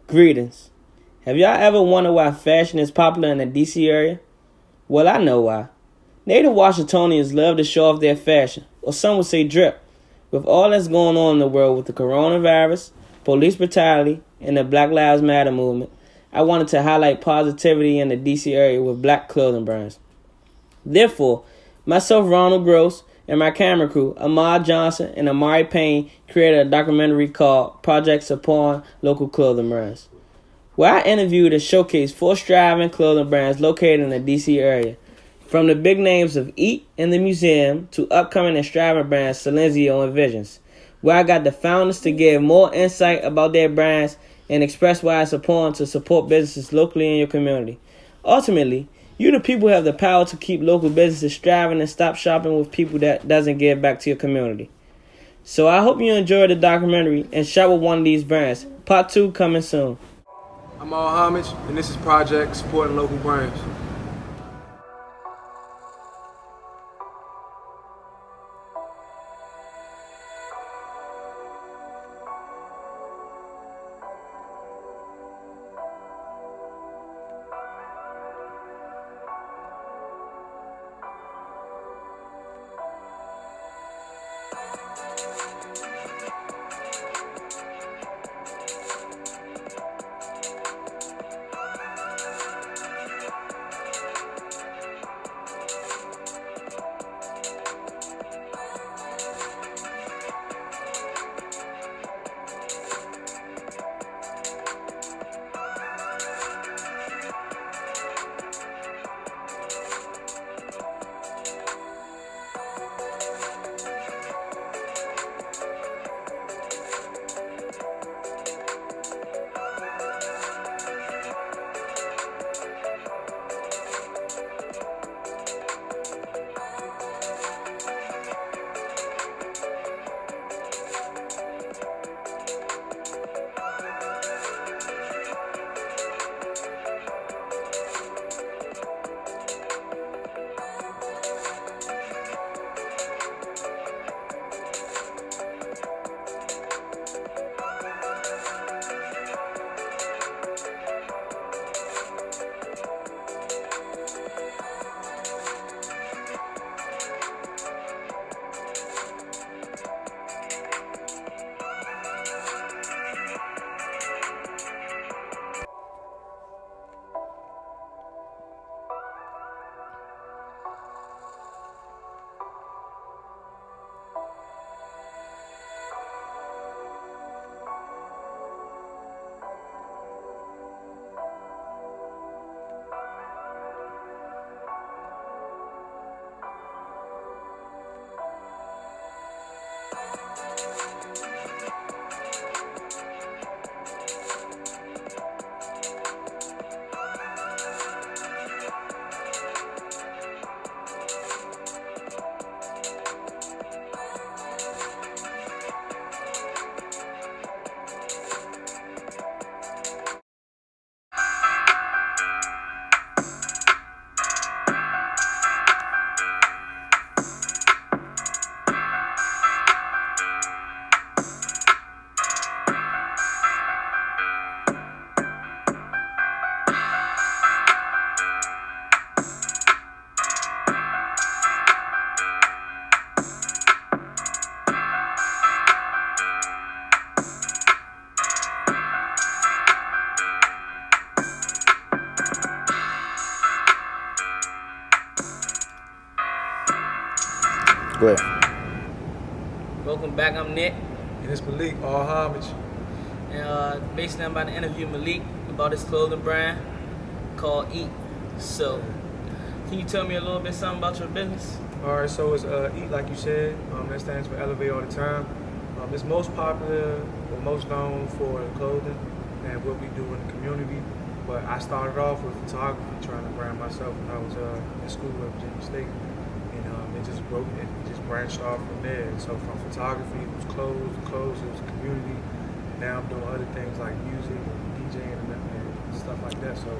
Greetings. Have y'all ever wondered why fashion is popular in the DC area? Well, I know why. Native Washingtonians love to show off their fashion, or some would say drip. With all that's going on in the world with the coronavirus, police brutality, and the Black Lives Matter movement, I wanted to highlight positivity in the DC area with black clothing brands. Therefore, myself, Ronald, Grose, and my camera crew, Ahmad and Amari Payne, created a documentary called Project Supporting Local Clothing Brands, where I interviewed and showcased 4 striving clothing brands located in the DC area, from the big names of Eat and the Museum to upcoming and striving brands Silenzio and Visionz, where I got the founders to give more insight about their brands and express why it's important to support businesses locally in your community. Ultimately, you the people have the power to keep local businesses striving and stop shopping with people that doesn't give back to your community. So I hope you enjoyed the documentary and shop with one of these brands. Part 2 coming soon. I'm Ahmad, and this is Project Supporting Local Brands. Go ahead. Welcome back, I'm Nick. And it's Malik, all homage. And basically I'm about to interview Malik about his clothing brand called Eat. So, can you tell me a little bit something about your business? All right, so it's Eat, like you said. That stands for Elevate All the Time. It's most popular or most known for clothing and what we do in the community. But I started off with photography, trying to brand myself when I was in school at Virginia State. And it just branched off from there. And so from photography, it was clothes, it was community. Now I'm doing other things like music and DJing and stuff like that. So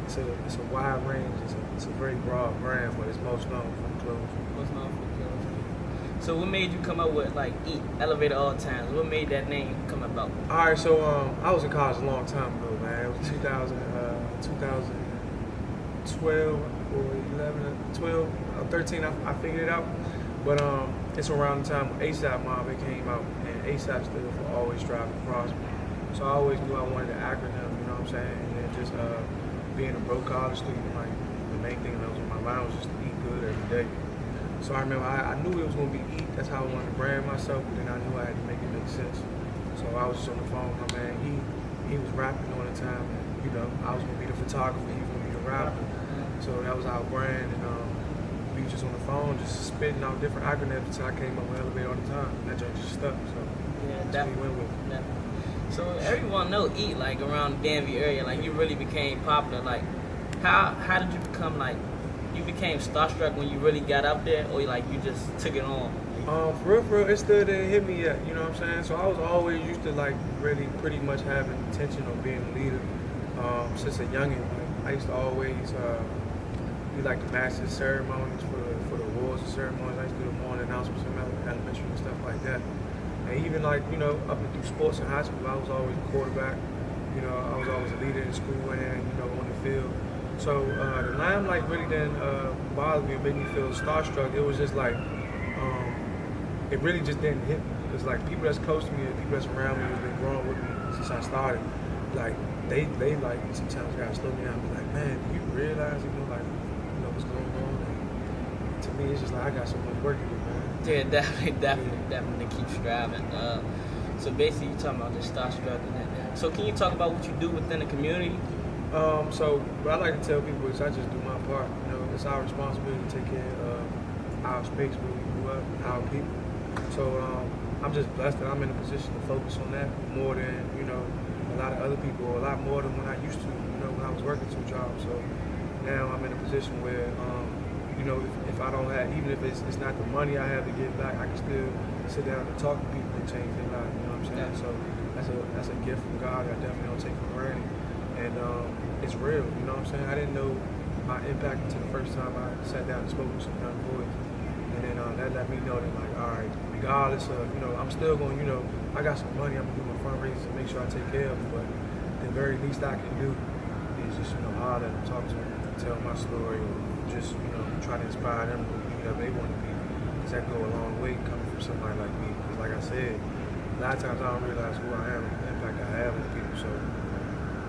it's a wide range. It's a very broad brand, but it's most known for the clothes. Most known for the clothes. So what made you come up with like Eat Elevator All Times? What made that name come about? All right, so I was in college a long time ago, man. It was 2012 or 11, 12, 13. I figured it out, but it's around the time when ASAP Mob came out, and ASAP stood for Always Strive to Prosper. So I always knew I wanted the acronym, you know what I'm saying? And then just being a broke college student, like the main thing that was on my mind was just to eat good every day. So I remember I knew it was gonna be eat. That's how I wanted to brand myself, but then I knew I had to make it make sense. So I was just on the phone with my man. He was rapping during the time, and you know I was gonna be the photographer, he was gonna be the rapper. So that was our brand, and we was just on the phone, just spitting out different acronyms until I came up with Elevate all the time. And that joint just stuck. So that's what we went with. So everyone know Eat like around the DMV area, like you really became popular. Like how did you become like you became starstruck when you really got up there, or like you just took it on? For real, it still didn't hit me yet. You know what I'm saying? So I was always used to like really pretty much having intention of being a leader since a youngin'. Like, I used to always be like the master ceremonies for the awards and ceremonies. I used to do the morning announcements in elementary and stuff like that. And even like, you know, up and through sports in high school, I was always a quarterback. You know, I was always a leader in school and, you know, on the field. So the limelight really didn't bother me or make me feel starstruck. It was just like, it really just didn't hit me. It's like people that's close to me and people that's around me who's been growing with me since I started, like they like sometimes gotta slow me down and be like, man, do you realize, like, what's going on? And to me, it's just like I got so much work to do, man. Yeah, definitely keep striving. So basically, you're talking about just starstruck and that. So can you talk about what you do within the community? So what I like to tell people is I just do my part. You know, it's our responsibility to take care of our space where we grew up, our people. So I'm just blessed that I'm in a position to focus on that more than, you know, a lot of other people, or a lot more than when I used to, you know, when I was working 2 jobs. So now I'm in a position where, you know, if I don't have, even if it's not the money I have to give back, I can still sit down and talk to people and change their life, you know what I'm saying? So that's a gift from God I definitely don't take for granted. And it's real, you know what I'm saying? I didn't know my impact until the first time I sat down and spoke with some young boys. And then that let me know that, like, all right, regardless of, you know, I'm still going, you know, I got some money, I'm going to do my fundraisers and make sure I take care of them, but the very least I can do is just, you know, holler at them, talk to them, tell my story, or just, you know, try to inspire them to be whatever they want to be. Because that go a long way coming from somebody like me. Because like I said, a lot of times I don't realize who I am and the impact I have on people. So,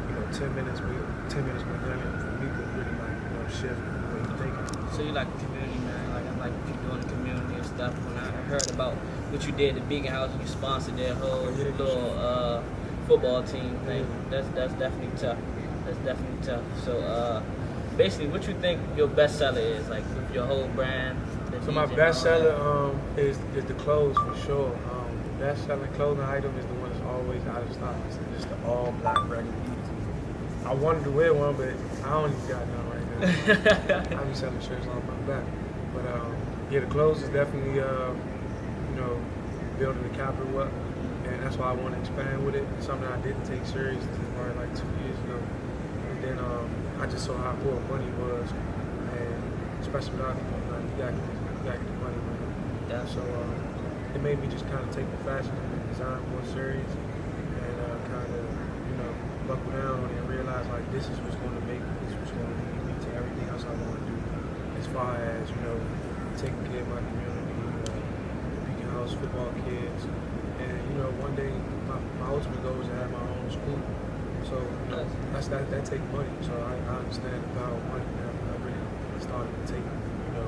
you know, 10 minutes with youngin' for me could really, like, you know, shift the way you think. So you like the community, man. Like I like what you do in the community and stuff. When I heard about what you did at Beacon House, you sponsored their whole little football team thing. That's definitely tough. That's definitely tough. So basically, what you think your best seller is, like with your whole brand? So my best seller is the clothes for sure. The best selling clothing item is the one that's always out of stock. It's just the all black regular Eats. I wanted to wear one, but I don't even got none right now. I'm just selling shirts on my back. But yeah, the clothes is definitely you know, building the capital up, and that's why I want to expand with it. It's something I didn't take serious until probably like 2 years ago. And then I just saw how important money was, and especially with our people, you got to get the money. Yeah. So it made me just kind of take the fashion and design more serious, and kind of, you know, buckle down on it and realize, like, this is what's going to make me, this is what's going to lead me to everything else I want to do, as far as, you know, taking care of my community, Beacon House football kids, and, you know, one day my ultimate goal is to have my own school. So, you know, that takes money. So I understand the power of money now. I really started to take, you know,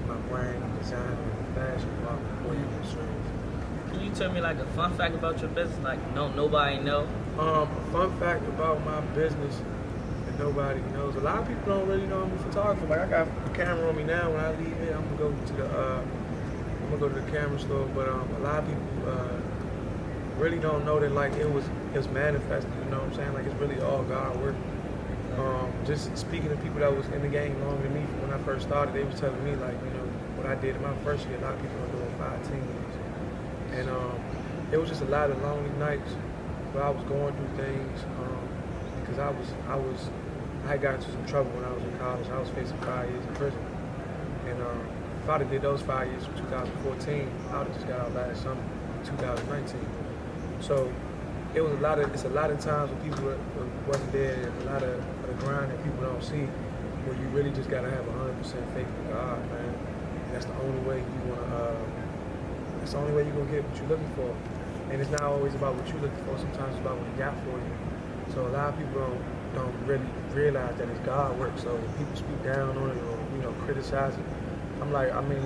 my brand, design, and fashion a lot more serious. Can you tell me like a fun fact about your business? Like nobody know. A fun fact about my business that nobody knows. A lot of people don't really know I'm a photographer. Like, I got a camera on me now. When I leave here, I'm gonna go to the camera store. But a lot of people really don't know that, like, it was manifested. You know what I'm saying? Like, it's really all God work. Just speaking to people that was in the game longer than me when I first started, they was telling me, like, you know, what I did in my first year. A lot of people are doing 5, 10 years. And it was just a lot of lonely nights where I was going through things because I had gotten into some trouble when I was in college. I was facing 5 years in prison. And If I'd have did those 5 years from 2014, I would have just got out last summer, 2019. So it's a lot of times when people wasn't there, a lot of the grind that people don't see, where you really just gotta have 100% faith in God, man. That's the only way that's the only way you're gonna get what you're looking for. And it's not always about what you're looking for, sometimes it's about what He got for you. So a lot of people don't really realize that it's God work. So when people speak down on it or, criticize it, I'm like, I mean,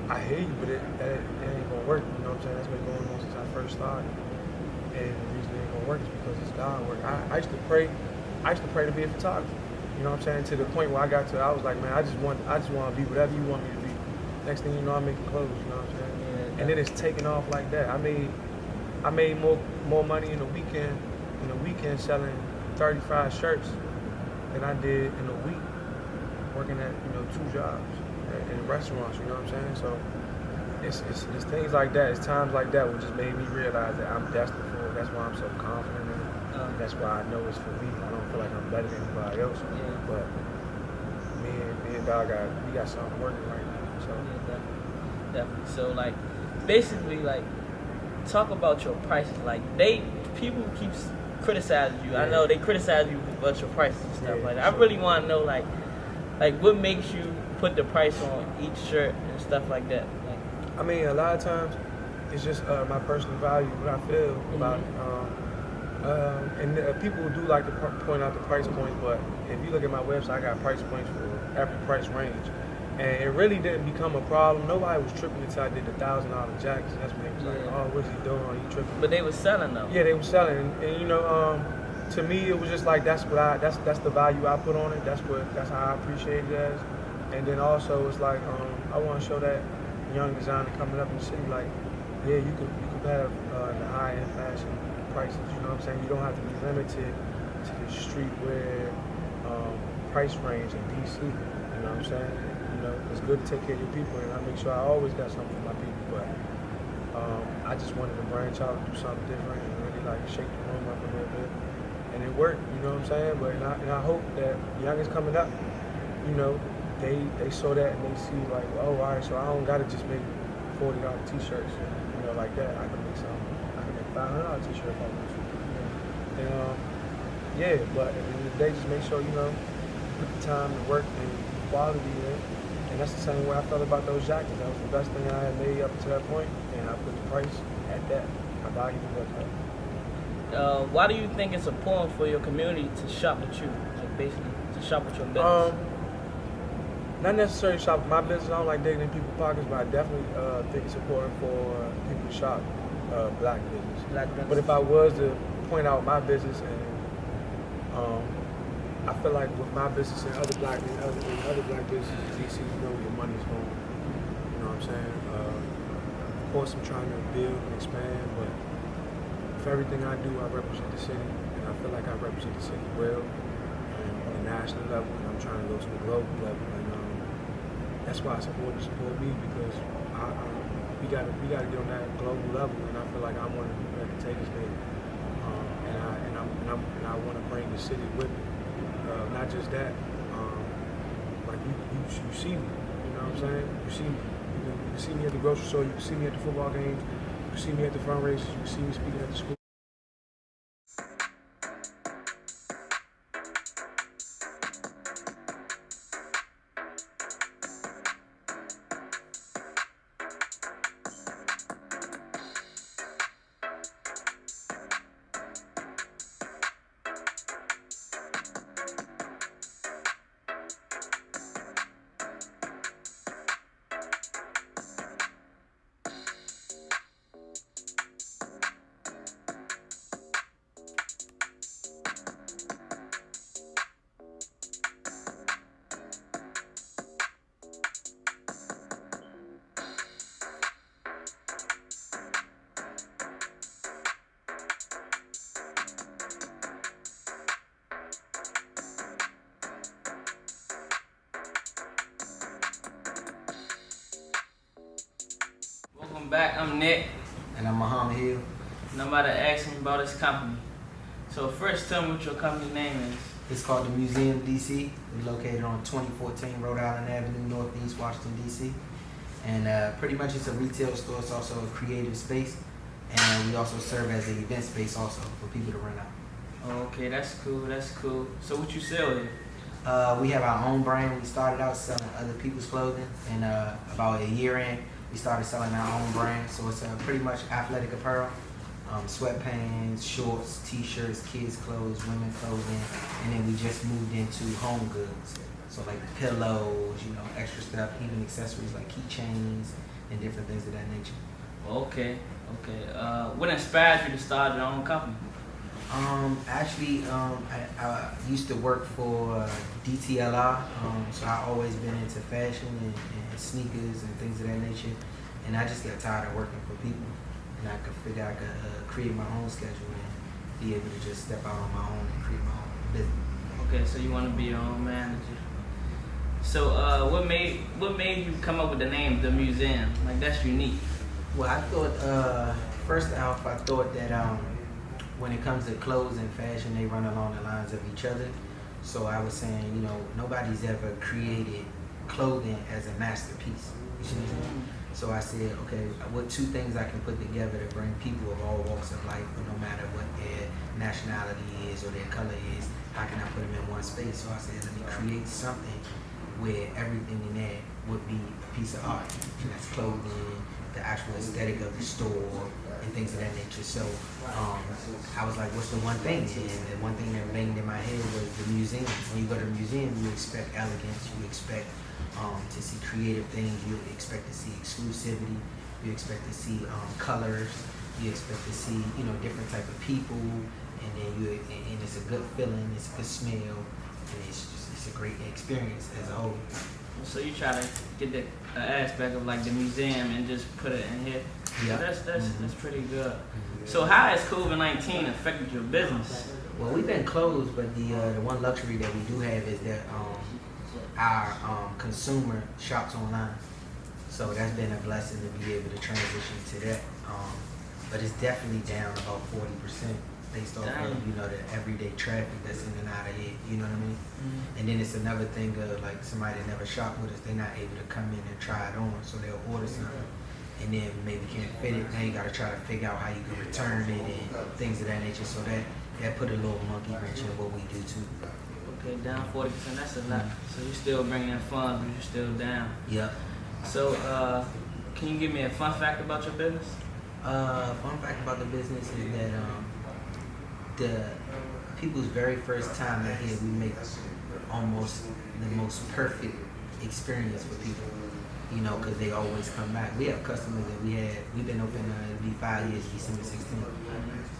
I hear you, but it ain't gonna work, you know what I'm saying? That's been going on since I first started. And the reason it ain't gonna work is because it's God work. I used to pray to be a photographer. You know what I'm saying? To the point where I was like, man, I just want to be whatever you want me to be. Next thing you know, I'm making clothes, you know what I'm saying? Yeah, and then it's taking off like that. I made more money in a weekend selling 35 shirts than I did in a week working at 2 jobs in restaurants, you know what I'm saying? So it's things like that, it's times like that which just made me realize that I'm destined for it. That's why I'm so confident in it. That's why I know it's for me. I don't feel like I'm better than anybody else. Yeah. But me and Dog got something working right now. So yeah, definitely. So like basically like talk about your prices. Like people keep criticizing you. Yeah. I know they criticize you about your prices and stuff like that. I really want to know like what makes you put the price on each shirt and stuff like that. Like, I mean, a lot of times it's just my personal value, what I feel about it. And people do like to point out the price points, but if you look at my website, I got price points for every price range. And it really didn't become a problem. Nobody was tripping until I did the $1,000 jackets. That's when they was like, oh, what's he doing? Are you tripping? But they were selling though. Yeah, they were selling. And to me, it was just like, that's the value I put on it. That's how I appreciate it as. And then also it's like, I want to show that young designer coming up in the city, like, yeah, you could have the high-end fashion prices, you know what I'm saying? You don't have to be limited to the streetwear price range in DC, you know what I'm saying? It's good to take care of your people, and I make sure I always got something for my people, but I just wanted to branch out and do something different and really like shake the room up a little bit, and it worked, you know what I'm saying? But and I hope that youngins coming up, they saw that and they see like, oh, all right, so I don't gotta just make $40 t-shirts, like that. I can make $500 t-shirt if I want to. And but at the end of the day, just make sure put the time and work and quality in. And that's the same way I felt about those jackets. That was the best thing I had made up to that point, and I put the price at that. I valued it at that. Why do you think it's important for your community to shop with you? Like basically, to shop with your business? Not necessarily shop with my business. I don't like digging in people's pockets, but I definitely think it's important for people to shop black business. But if I was to point out my business, and I feel like with my business and other black businesses in DC, where your money's going. You know what I'm saying? Of course, I'm trying to build and expand, but for everything I do, I represent the city, and I feel like I represent the city well, and on a national level, and I'm trying to go to the global level. That's why I support me, because we gotta get on that global level, and I feel like I'm one of the people that can take us there. And I want to bring the city with me. Not just that, like you see me, you know what I'm saying? You see me. You can see me at the grocery store. You can see me at the football games. You can see me at the fundraisers. You can see me speaking at the school. Welcome back. I'm Nick. And I'm Muhammad. And I'm about to ask him about his company. So first, tell me what your company name is. It's called the Museum DC. We're located on 2014 Rhode Island Avenue, Northeast Washington, DC. And pretty much it's a retail store. It's also a creative space. And we also serve as an event space also for people to rent out. Okay, that's cool. That's cool. So what you sell here? We have our own brand. We started out selling other people's clothing. And about a year in, we started selling our own brand. So it's pretty much athletic apparel. Sweatpants, shorts, t-shirts, kids clothes, women clothing, and then we just moved into home goods. So like pillows, extra stuff, even accessories like keychains and different things of that nature. Okay. What inspired you to start your own company? Actually, I used to work for DTLR, so I always been into fashion and sneakers and things of that nature, and I just got tired of working for people. And I could figure I could create my own schedule and be able to just step out on my own and create my own business. Okay, so you want to be your own manager. So what made you come up with the name The Museum? Like, that's unique. Well, I thought, first off, I thought that when it comes to clothes and fashion, they run along the lines of each other. So I was saying, nobody's ever created clothing as a masterpiece. You see what I'm saying? So I said, okay, what two things I can put together to bring people of all walks of life, no matter what their nationality is or their color is, how can I put them in one space? So I said, let me create something where everything in there would be a piece of art. And that's clothing, the actual aesthetic of the store, and things of that nature. So I was like, what's the one thing? And the one thing that banged in my head was the museum. When you go to the museum, you expect elegance, you expect to see creative things, you expect to see exclusivity, you expect to see colors, you expect to see different type of people, and then and it's a good feeling, it's a good smell, and it's a great experience as a whole. So you try to get the aspect of like the museum and just put it in here. Yeah, so that's pretty good. So how has COVID-19 affected your business? Well, we've been closed, but the one luxury that we do have is that our consumer shops online, so that's been a blessing to be able to transition to that. But it's definitely down about 40% based off of the everyday traffic that's in and out of it. You know what I mean? Mm-hmm. And then it's another thing of like somebody that never shopped with us, they're not able to come in and try it on, so they'll order something and then maybe can't fit it. Now you got to try to figure out how you can return it and things of that nature. So that put a little monkey wrench in what we do too. Okay, down 40%, that's a lot. So you're still bringing in funds, but you're still down. Yep. So can you give me a fun fact about your business? Fun fact about the business is that the people's very first time out here, we make almost the most perfect experience for people. Because they always come back. We have customers that we've been open, it'll be 5 years, December 16th.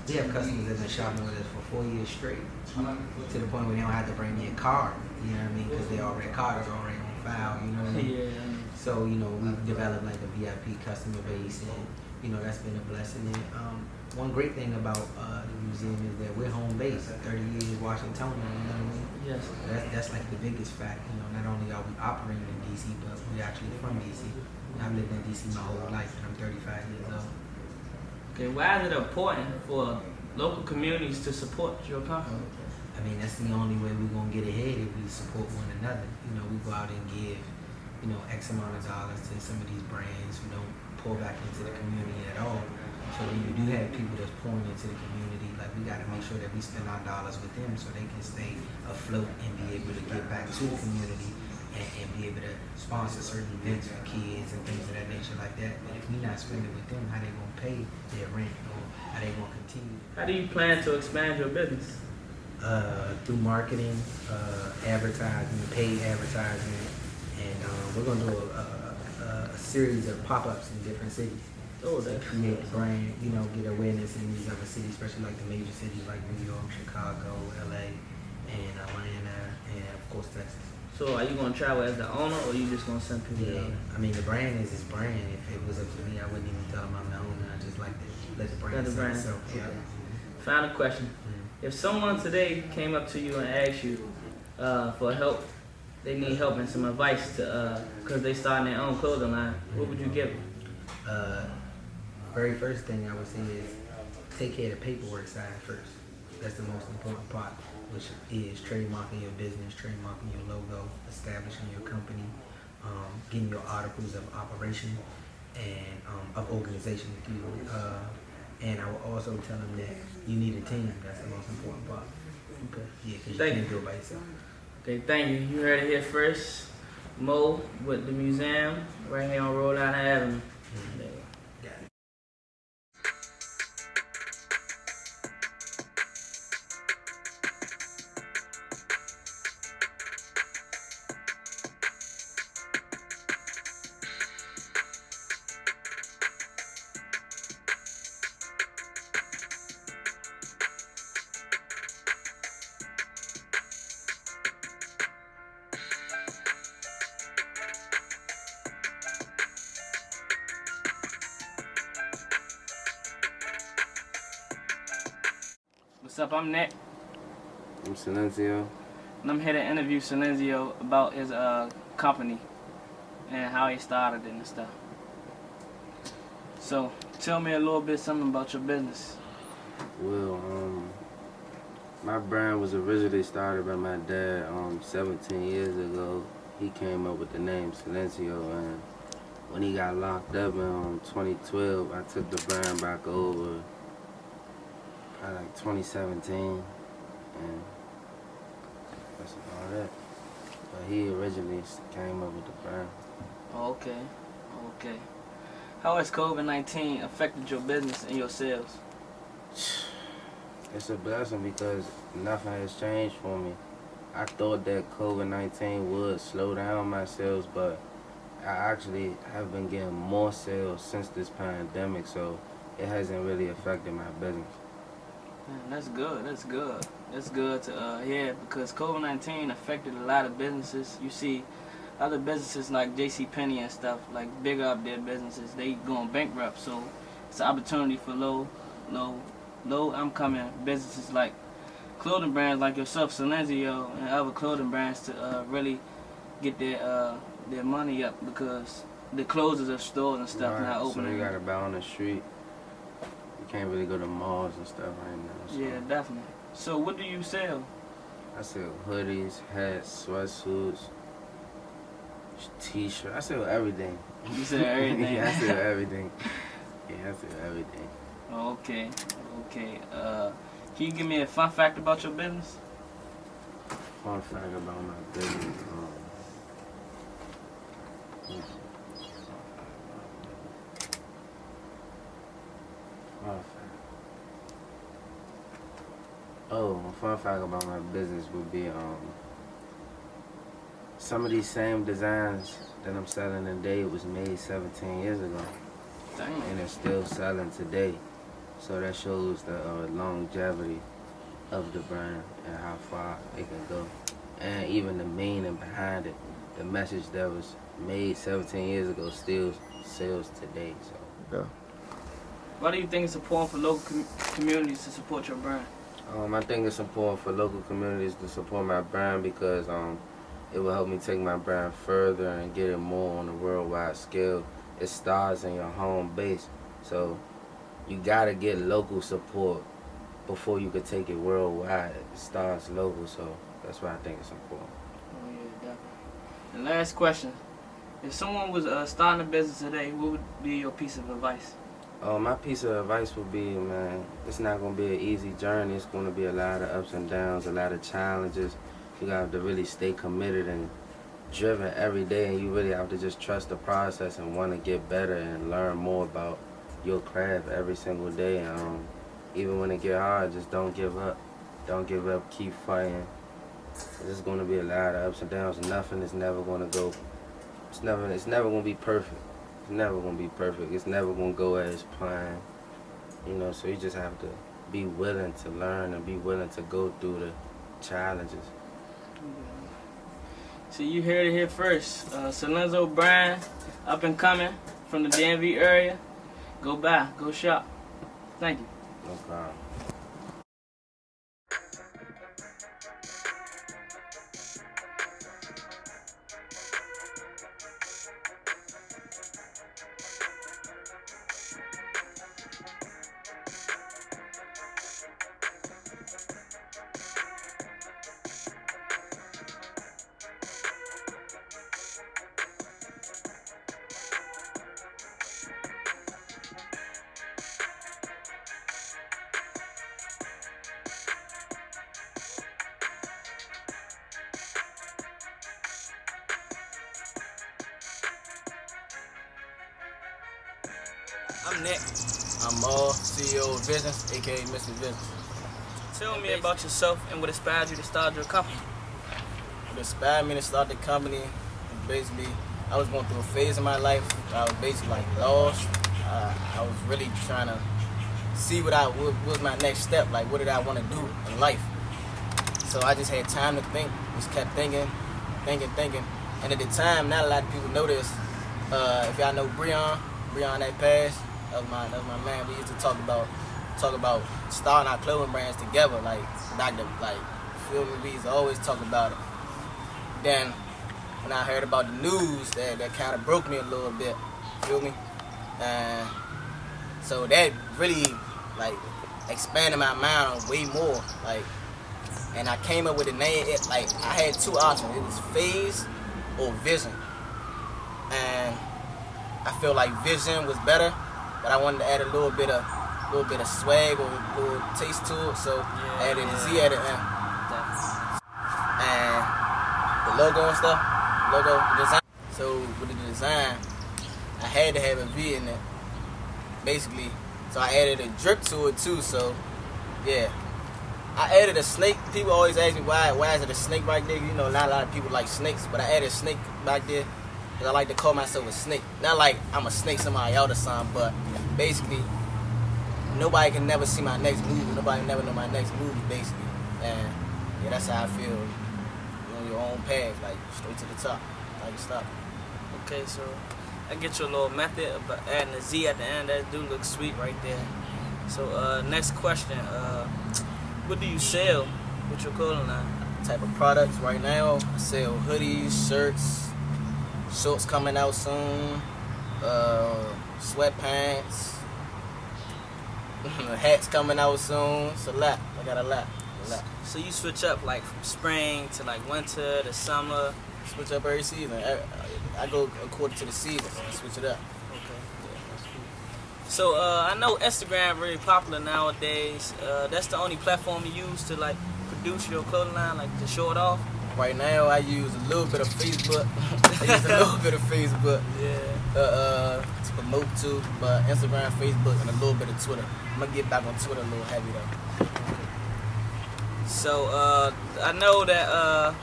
We have customers that have been shopping with us for 4 years straight, to the point where they don't have to bring me a card, you know what I mean? Because their card is already on file, you know what I mean? Yeah. So, we've developed like a VIP customer base, and, that's been a blessing. And one great thing about the museum is that we're home based, 30 years Washingtonian, you know what I mean? Yes. That's like the biggest fact, not only are we operating in DC, but we're actually from DC. I've lived in DC my whole life, and I'm 35 years old. Okay, why is it important for local communities to support your company? I mean, that's the only way we're gonna get ahead if we support one another. We go out and give, X amount of dollars to some of these brands. We don't pour back into the community at all. So when you do have people that's pouring into the community, like we gotta make sure that we spend our dollars with them so they can stay afloat and be able to give back to the community and be able to sponsor certain events for kids and things of that nature like that. But if we're not spending with them, how they gonna pay their rent or how they gonna continue? How do you plan to expand your business? Through marketing, advertising, paid advertising, and we're gonna do a series of pop-ups in different cities. Oh, to create the brand, get awareness in these other cities, especially like the major cities like New York, Chicago, LA, and Atlanta, and of course Texas. So are you going to travel as the owner, or are you just going to send people Yeah, down? I mean the brand is his brand. If it was up to me, I wouldn't even tell him I'm the owner. I just like to let the brand sell itself. Okay. Yeah. Final question. If someone today came up to you and asked you for help, they need help and some advice to because they starting their own clothing line, what would you give them? Very first thing I would say is take care of the paperwork side first. That's the most important part, which is trademarking your business, trademarking your logo, establishing your company, getting your articles of operation and of organization. And I will also tell them that you need a team. That's the most important part. Okay. Yeah, because you can't do it by yourself. Okay, thank you. You heard it here first. Mo with the museum right here on Rhode Island Avenue. There you go. Got it. What's up? I'm Nick, I'm Silenzio. and I'm here to interview Silenzio about his company and how he started it and stuff. So, tell me a little bit something about your business. Well, my brand was originally started by my dad 17 years ago. He came up with the name Silenzio, and when he got locked up in 2012, I took the brand back over probably like 2017, and that's about it. But he originally came up with the brand. Okay. How has COVID-19 affected your business and your sales? It's a blessing because nothing has changed for me. I thought that COVID-19 would slow down my sales, but I actually have been getting more sales since this pandemic, so it hasn't really affected my business. Man, that's good to hear, because COVID-19 affected a lot of businesses. You see other businesses like JCPenney and stuff, like bigger up their businesses, they going bankrupt. So it's an opportunity for low income businesses like clothing brands like yourself, Silenzio, and other clothing brands to really get their money up, because the closures of stores and stuff not opening. So you gotta buy on the street. You can't really go to malls and stuff right now. So. Yeah, definitely. So what do you sell? I sell hoodies, hats, sweatsuits, t-shirts. I sell everything. You sell everything? Yeah, I sell everything. Yeah, I sell everything. Okay. Can you give me a fun fact about your business? Fun fact about my business. A fun fact about my business would be some of these same designs that I'm selling today was made 17 years ago. Dang. And it's still selling today. So that shows the longevity of the brand and how far it can go. And even the meaning behind it. The message that was made 17 years ago still sells today. So. Yeah. Why do you think it's important for local communities to support your brand? I think it's important for local communities to support my brand because it will help me take my brand further and get it more on a worldwide scale. It starts in your home base, so you gotta get local support before you could take it worldwide. It starts local, so that's why I think it's important. Oh yeah, definitely. And last question: if someone was starting a business today, what would be your piece of advice? My piece of advice would be, man, it's not gonna be an easy journey. It's gonna be a lot of ups and downs, a lot of challenges. You have to really stay committed and driven every day, and you really have to just trust the process and want to get better and learn more about your craft every single day. And even when it get hard, just don't give up. Don't give up. Keep fighting. There's gonna be a lot of ups and downs. Nothing is never gonna go. It's never gonna be perfect. It's never gonna be perfect. It's never gonna go as planned. You know, so you just have to be willing to learn and be willing to go through the challenges. So you heard it here first. Silenzio brand, up and coming from the DMV area. Go buy, go shop. Thank you. No problem. I'm Nick. I'm CEO of Visionz, aka Mr. Visionz. Tell me about yourself and what inspired you to start your company. What inspired me to start the company, basically, I was going through a phase in my life where I was basically like lost. I was really trying to see what was my next step, like what did I want to do in life. So I just had time to think, just kept thinking. And at the time, not a lot of people know this. If y'all know Breon that passed, that was my man. We used to talk about starting our clothing brands together, like feel me? We used to always talk about it. Then when I heard about the news, that kind of broke me a little bit, feel me? And so that really like expanded my mind way more, like. And I came up with the name. I had two options. It was Phase or Vision. And I feel like Vision was better, but I wanted to add a little bit of swag or a little taste to it. So I added a Z at the end. And the logo and stuff, design. So with the design, I had to have a V in it, basically. So I added a drip to it too. So yeah. I added a snake. People always ask me why is it a snake right there? You know, not a lot of people like snakes, but I added a snake back there because I like to call myself a snake. Not like I'm a snake somebody else or something, but basically nobody can never see my next movie. Nobody never know my next movie, basically. And yeah, that's how I feel. You're on your own path, like straight to the top. Like stop. Okay, so I get your little method of adding a Z at the end. That do look sweet right there. So next question. What do you sell with your clothing line? Type of products right now, I sell hoodies, shirts, shorts coming out soon, sweatpants, hats coming out soon. It's a lot. I got a lot. So you switch up like from spring to like winter to summer? Switch up every season. I go according to the season. I switch it up. So I know Instagram really popular nowadays. That's the only platform you use to like produce your clothing line, like to show it off. Right now, I use a little bit of Facebook. To promote to, but Instagram, Facebook, and a little bit of Twitter. I'm gonna get back on Twitter a little heavy though. So I know that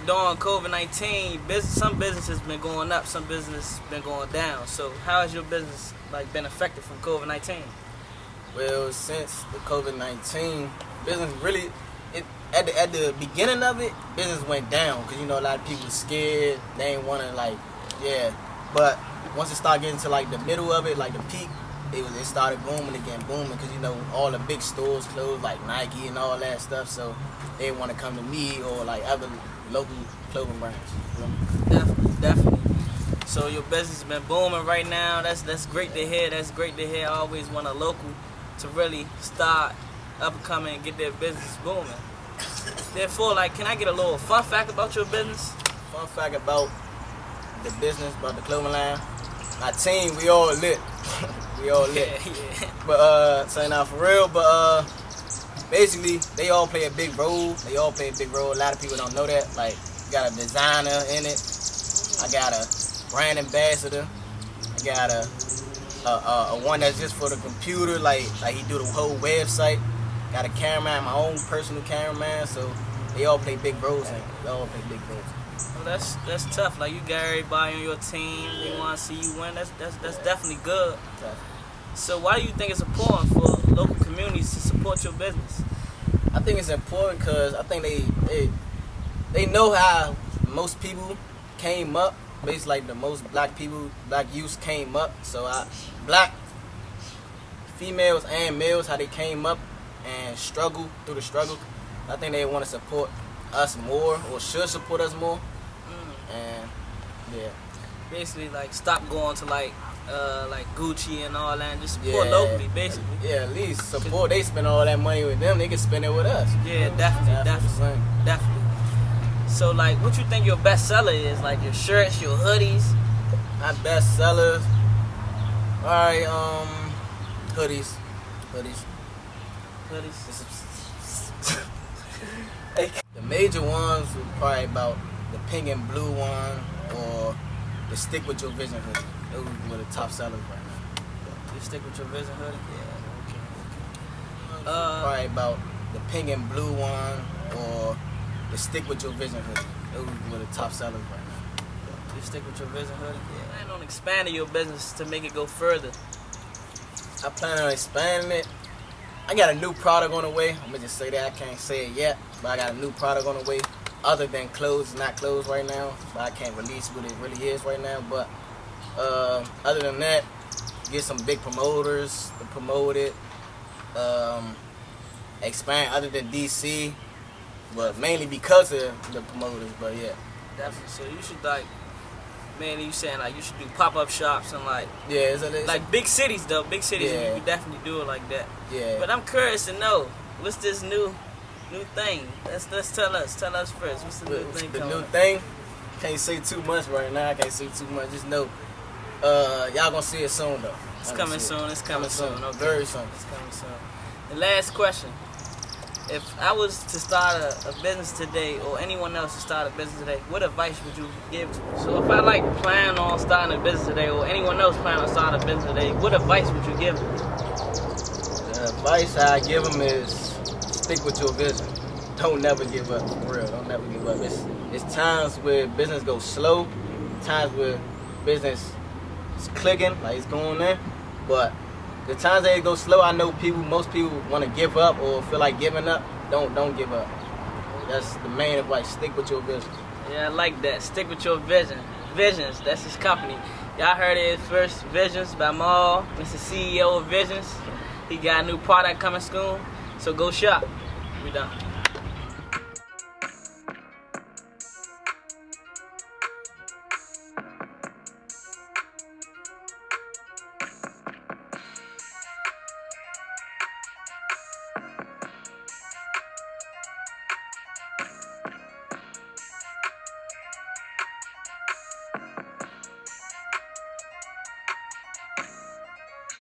during COVID-19, some businesses been going up, some businesses been going down. So how has your business like been affected from COVID-19? Well, since the COVID-19, business really, at the beginning of it, business went down because you know a lot of people were scared. They ain't want to But once it started getting to like the middle of it, like the peak, it started booming because you know all the big stores closed, like Nike and all that stuff. So they didn't want to come to me or like other local clothing brands. You know? Definitely. So your business has been booming right now. That's great to hear. I always want a local to really start up and coming and get their business booming. Therefore, like, can I get a little fun fact about your business? Fun fact about the business, about the clothing line. My team, we all lit. We all lit. Yeah. But saying out for real, but basically they all play a big role. A lot of people don't know that. Like, got a designer in it. I got a brand ambassador. I got a one that's just for the computer, like he do the whole website. Got a cameraman, my own personal cameraman. So they all play big roles in it. Well, that's tough. Like, you got everybody on your team. They want to see you win. That's definitely good. So why do you think it's important for local communities to support your business? I think it's important because I think they know how most people came up. Basically, like the most black youth came up. So black females and males, how they came up and struggle through the struggle. I think they want to support us more, or should support us more. And yeah, basically like stop going to like Gucci and all that, and just support locally, basically. Yeah, at least support. They spend all that money with them, they can spend it with us. Yeah, definitely. So like, what you think your best seller is? Like your shirts, your hoodies? My best sellers, alright, hoodies. The major ones were probably about the pink and blue one or the stick with your vision hoodie. Those were the top sellers right now. You stick with your vision hoodie? Yeah. Okay. Probably about the pink and blue one or the stick with your vision hoodie. Those were the top sellers right now. You stick with your vision hoodie? Yeah. Plan on expanding your business to make it go further. I plan on expanding it. I got a new product on the way. I'm gonna just say that. I can't say it yet, but I got a new product on the way. Other than clothes, not clothes right now, but I can't release what it really is right now. But other than that, get some big promoters to promote it. Expand other than DC, but mainly because of the promoters. But yeah, Definitely. So you should like, man, you saying like you should do pop-up shops and like it's like big cities though. Big cities, Yeah. you could definitely do it like that. yeah. But I'm curious to know what's this new thing. Let's tell us first. What's the new thing The coming new up? thing, can't say too much right now. I can't say too much. Just know, y'all gonna see it soon though. It's Y'all gonna coming see it. soon. It's coming soon. Okay. Very soon. It's coming soon. The last question. If I was to start a business today, or anyone else to start a business today, what advice would you give to me? So if I like plan on starting a business today, or anyone else plan on starting a business today, what advice would you give me? The advice I give them is stick with your vision. Don't never give up, for real. Don't never give up. It's times where business goes slow, times where business is clicking, like it's going in. But the times that it goes slow, I know most people want to give up or feel like giving up. Don't give up. That's the main advice. Stick with your vision. Yeah, I like that. Stick with your vision. Visionz, that's his company. Y'all heard it first. Visionz by Amari, Mr. CEO of Visionz. He got a new product coming soon, so go shop. We done.